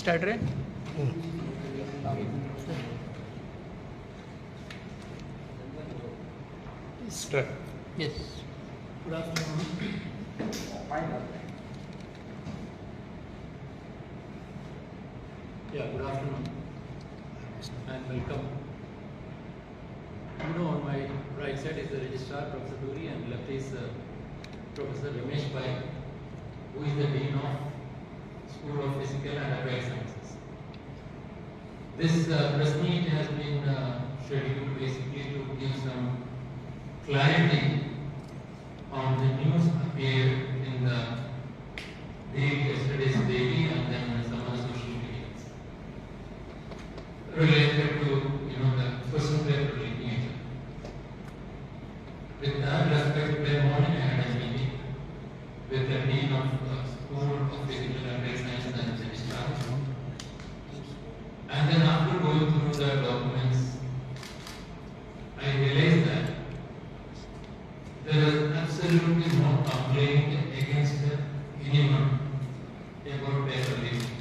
Start, right? Start. Yes. Good afternoon. Good afternoon and welcome. On my right side is the Registrar, Professor Duri, and left is Professor Ramesh Pai, who is the Dean of School of Physical and Applied Sciences. This press meet has been scheduled basically to give some clarity on the news appeared in the yesterday's daily and then some other social media related to the question paper nature. With that respect, today morning I had a meeting with the Dean of School of Physical and Applied Sciences and Registrar. And then after going through the documents, I realized that there is absolutely no complaint against anyone about paper leasing.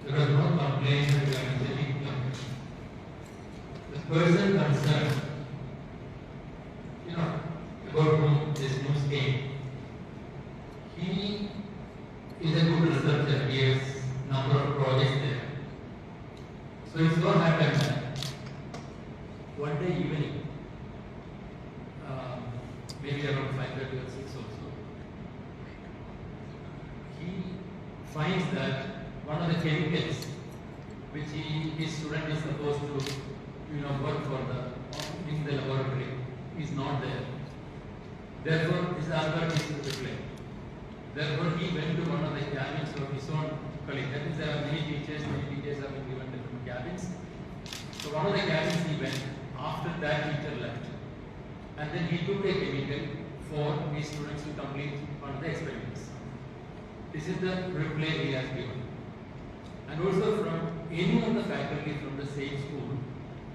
There was no complaint regarding the income. The person concerned, about whom this news came, he is a good researcher. He has number of projects there. So it so happened that one day evening, maybe around 5:30 or 6 also, he finds that one of the chemicals which his student is supposed to work for in the laboratory is not there. Therefore, his Albert is to the play. Therefore, he went to one of the cabins of his own colleague. That means there are many teachers have been given different cabins. So one of the cabins he went after that teacher left. And then he took a chemical for his students to complete one of the experiments. This is the reply he has given. And also from any of the faculty from the same school,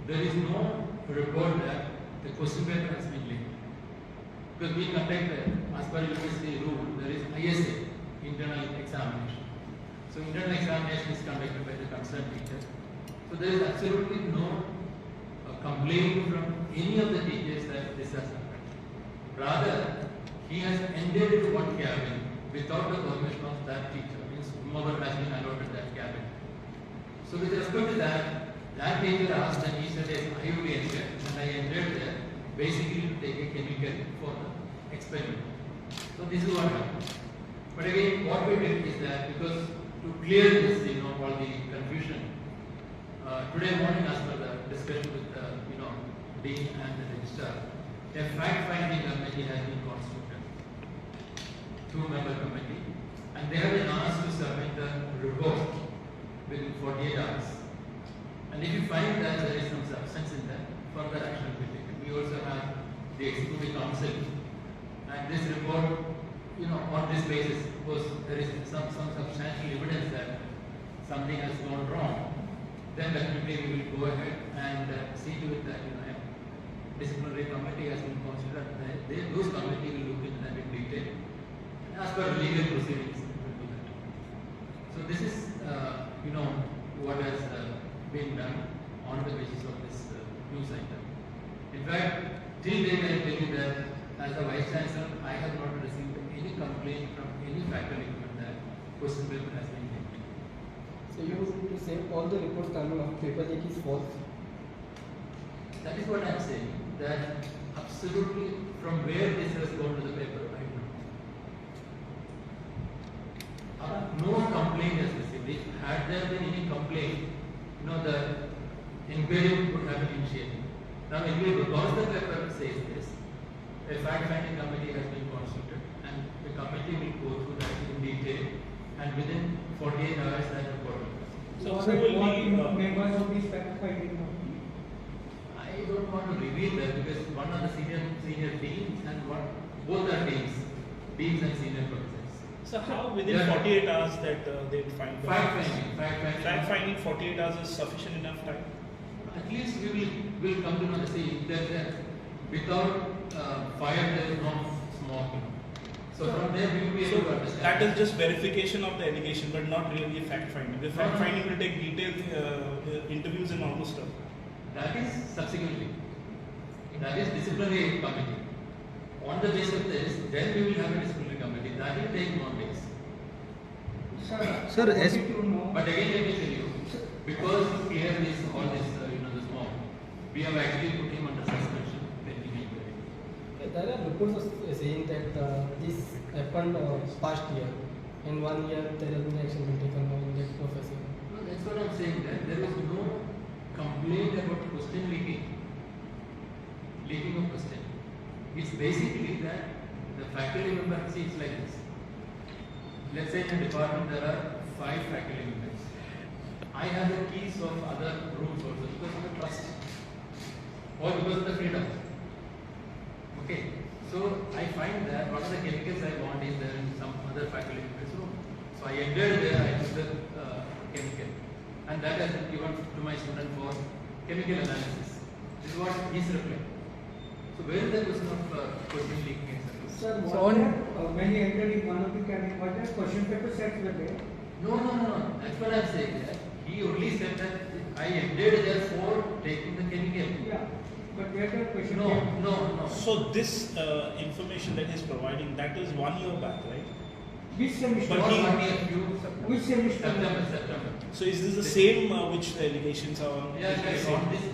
there is no report that the question paper has been linked. Because we conduct, as per university rule, there is ISA, internal examination. So internal examination is conducted by the concerned teacher. So there is absolutely no complaint from any of the teachers that this has happened. Rather, he has entered into one cabin without the permission of that teacher, means whomever has been allotted that cabin. So with respect to that teacher asked, and he said, yes, I will enter, and I entered there basically to take a chemical for the experiment. So this is what happened. But again, what we did is that because to clear this, all the confusion, today morning, as per the discussion with the Dean and the Registrar, a fact-finding committee has been constituted, 2-member committee, and they have been asked to submit the report within 48 hours. And if you find that there is some substance in that, further action will be taken. We also have the Executive Council, and this report, on this basis, of course, there is some substantial evidence that something has gone wrong. Then definitely we will go ahead and see to it that a disciplinary committee has been considered. Those committee will look into that in detail. As per legal proceedings, we will do that. So this is what has been done on the basis of this news item. In fact, till date I tell you that as a Vice Chancellor, I have not received any complaint from any faculty that question paper has been leaked. So you would to say all the reports coming on paper leak is false? That is what I am saying, that absolutely from where this has gone to the paper, I don't know. No complaint has received. If had there been any complaint, the inquiry would have been initiated. Now, anyway, because the paper says this, a fact-finding committee has been constituted, and the committee will go through that in detail, and within 48 hours that report will come. So who will be members of this fact-finding committee? I don't want to reveal that because one of the senior deans and both are deans and senior professors. So how within 48 hours that they will find the Fact-finding 48 hours is sufficient enough time? At least we will come to know, see, that without fire there is no smoke. So from there we will be able to understand. That is just verification of the allegation, but not really fact finding. The fact finding will take detailed interviews and all those stuff. That is subsequently. That is disciplinary committee. On the basis of this, then we will have a disciplinary committee. That will take more days. Sir, I as- wanted to know. But again, let me tell you, because to clear this, all this, this mob, we have actually put him under suspension pending inquiry. There are reports saying that this happened past year. In 1 year, there has been action been taken by that professor. No, that's what I'm saying. That there is no complaint about question leaking. Leaking of question. It's basically that the faculty member sees like this. Let's say in a department there are 5 faculty members. I have the keys of other rooms also because of the trust or because of the freedom. Okay, so I find that one of the chemicals I want is there in some other faculty member's room. So I entered there, I took the chemical, and that has been given to my student for chemical analysis. This is what his reply. So where is the question of question leaking, etc.? Sir, So on- when you entered in one of the cabin, what are question paper sets were there? No. That's what I'm saying. That he only said that I entered there for taking the chemical. Yeah, but where the question No, came? no. So this information that he's providing, that is 1 year back, right? Which semester? But Not he- 1 year, few Which semester? September. So is this the same which the allegations are on? Yeah, yes, on this.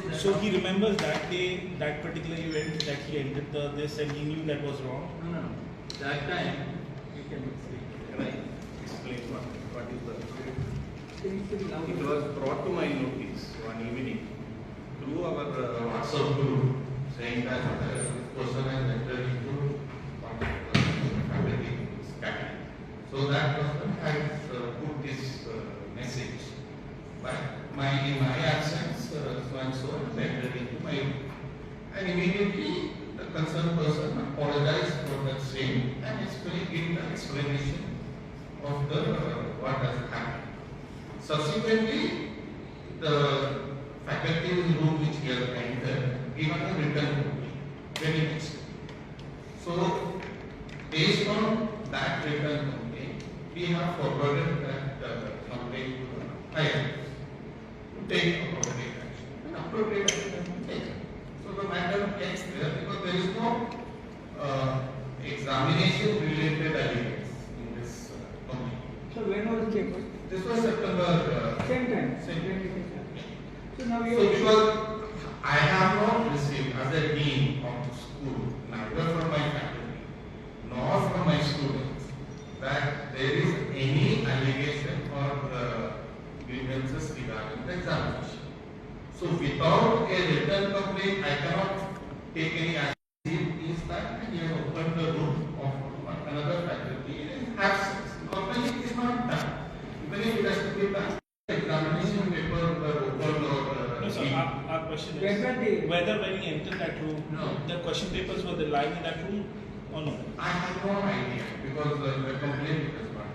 That So he remembers that day, that particular event that he entered this and he knew that was wrong. No. That time you can speak. Can I explain what is the Can you speak louder? It was brought to my notice one evening through our WhatsApp group saying that this person has entered into faculty scattering. So that person has put this message. But in my absence, so and so has entered into my room. And immediately the concerned person apologized for that same and gave the explanation of the what has happened. Subsequently, the faculty room which he has entered given a written complaint very next day. So, based on that written complaint, we have forwarded that complaint to the higher to take appropriate action. And appropriate action has been taken. So the matter gets there because there is no examination related evidence in this complaint. So when was the paper? This was September. Same time. Same When time. it is done. So now So you. because I have not received as a dean of the school, neither from my faculty nor from my students, that there is any allegation or grievances regarding the examination. So without a written complaint, I cannot take any action. Is that I have opened the room of another faculty and have because it is not done. Even if it has to be done, examination paper open or No, sir, our question Where is were they? whether when he entered that room, No. the question papers were they lying in that room or no? I have no idea because the complaint is not.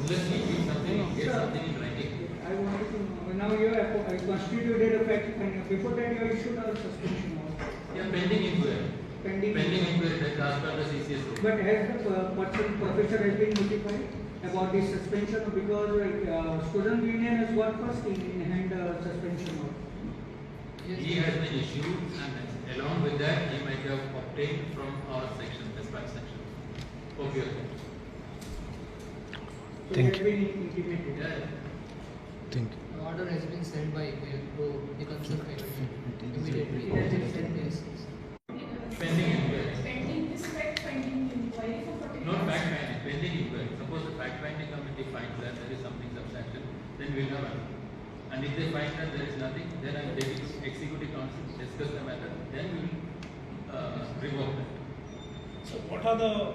Let me give something, get something in writing. I wanted to know. Now you have constituted a fact finder. Before that, you issued a suspension order. Yeah, pending inquiry. Pending. Pending inquiry that as per the CCS rule. But has the professor has been notified about this suspension because student union has got first in hand suspension order. He has been issued and along with that he might have obtained from our section, dispatch section. Okay. So Thank it has been intimated. Yeah. Thank you. The order has been sent by email to the concerned faculty immediately. It has been Within sent. 10 days. Pending inquiry. Pending this fact finding inquiry for 40 Not days. fact finding, pending inquiry. Suppose the fact finding committee finds that there is something substantial, then we will have an. And if they find that there is nothing, then I will take it to executive council, discuss the matter, then we will revoke that. So what are the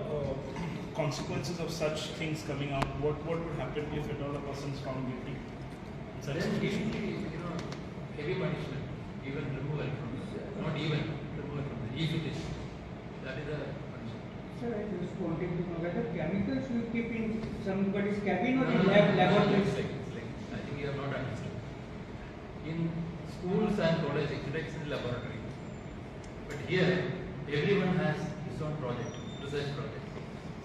consequences of such things coming out? What would happen if at all a person is found guilty? in such Then it situation? will be, heavy punishment, even removal from the, not even removal from the, if it is. That is the punishment. Sir, I just wanted to know whether chemicals you keep in somebody's cabin or No, in no, no, laboratory. it's like, I think you have not understood. In schools and colleges, it's in laboratory. But here, everyone has his own project to research project,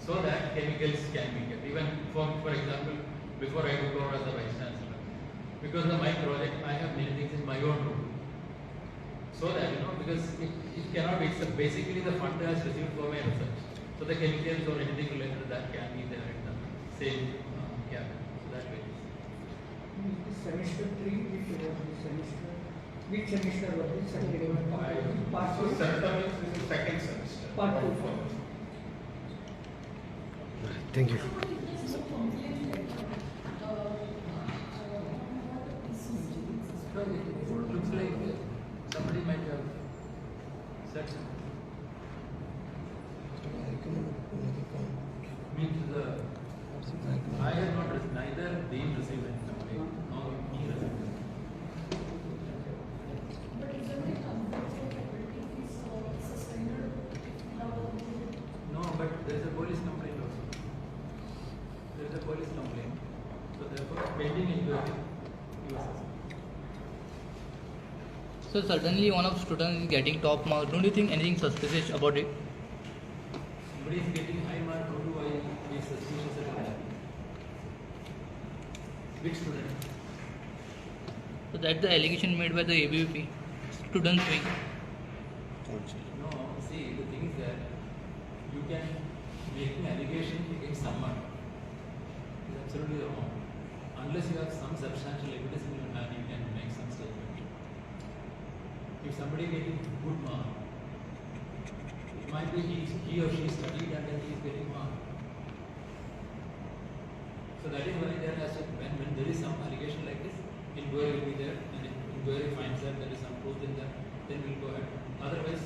so that chemicals can be kept. Even for example, before I took over as a vice chancellor, because of my project, I have many things in my own room. So that, because it cannot be, it's basically the fund has received for my research. So the chemicals or anything related to that can be there in the same cabinet. So that way. Semester 3, which semester was this? Part So 2? September is the second semester. Part 2. Thank you. So it looks like somebody might have said something. Means I have not received, neither Dean received any complaint, nor me received. But isn't it unfair for faculty fees suspended without a reason? No, but there is a police complaint also. There is a police complaint. So therefore, pending inquiry, he was suspended. So suddenly one of students is getting top marks. Don't you think anything suspicious about it? Somebody is getting high mark, how do I be suspicious about that? Which student? So that's the allegation made by the ABVP students wing. No, see, the thing is that you can make an allegation against someone. It's absolutely wrong. Unless you have some substantial evidence in your hand, you can make some statement. If somebody getting good mark, it might be he or she studied and then he is getting mark. So that is why there has to, when there is some allegation like this, inquiry will be there, and if inquiry finds that there is some truth in that, then we'll go ahead. Otherwise,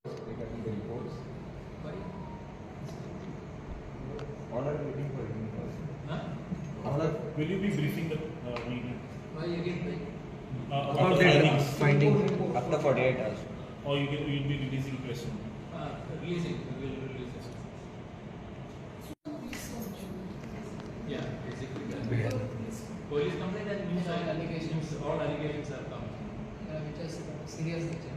regarding the reports. why? Order waiting for evening class. Huh? Order Will you be briefing the media Why again? Why? about the findings? after 48 hours. Or you'll be releasing press soon? Releasing, we will release it. Yeah, basically that. Police complaint and news All allegations. all allegations are come. Which is serious nature.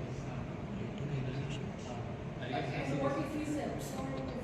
Allegations. And what if he's absent